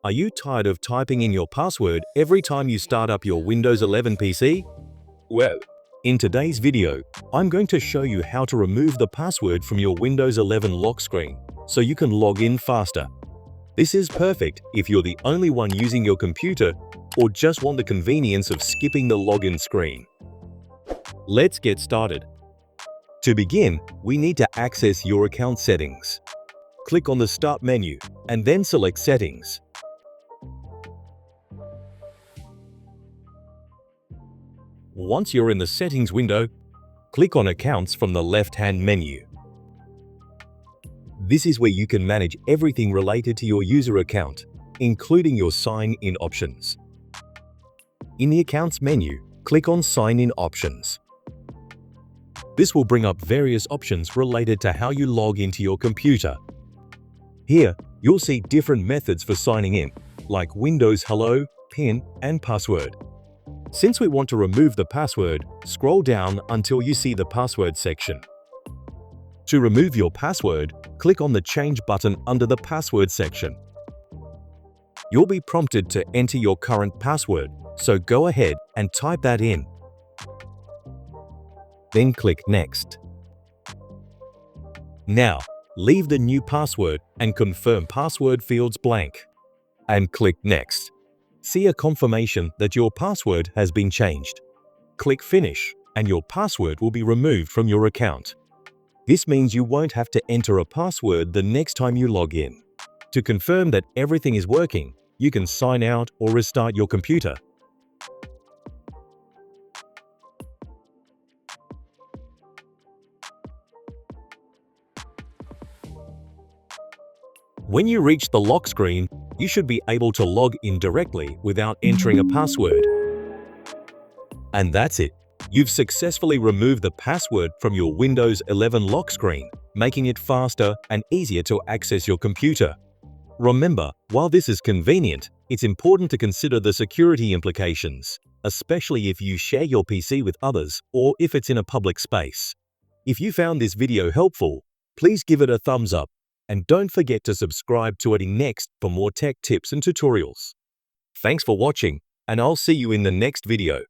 Are you tired of typing in your password every time you start up your Windows 11 PC? Well, in today's video, I'm going to show you how to remove the password from your Windows 11 lock screen so you can log in faster. This is perfect if you're the only one using your computer or just want the convenience of skipping the login screen. Let's get started. To begin, we need to access your account settings. Click on the Start menu and then select Settings. Once you're in the Settings window, click on Accounts from the left-hand menu. This is where you can manage everything related to your user account, including your sign-in options. In the Accounts menu, click on Sign-in Options. This will bring up various options related to how you log into your computer. Here, you'll see different methods for signing in, like Windows Hello, PIN, and password. Since we want to remove the password, scroll down until you see the Password section. To remove your password, click on the Change button under the Password section. You'll be prompted to enter your current password, so go ahead and type that in. Then click Next. Now, leave the new password and confirm password fields blank, and click Next. See a confirmation that your password has been changed. Click Finish, and your password will be removed from your account. This means you won't have to enter a password the next time you log in. To confirm that everything is working, you can sign out or restart your computer. When you reach the lock screen, you should be able to log in directly without entering a password. And that's it. You've successfully removed the password from your Windows 11 lock screen, making it faster and easier to access your computer. Remember, while this is convenient, it's important to consider the security implications, especially if you share your PC with others or if it's in a public space. If you found this video helpful, please give it a thumbs up. And don't forget to subscribe to Next for more tech tips and tutorials. Thanks for watching, and I'll see you in the next video.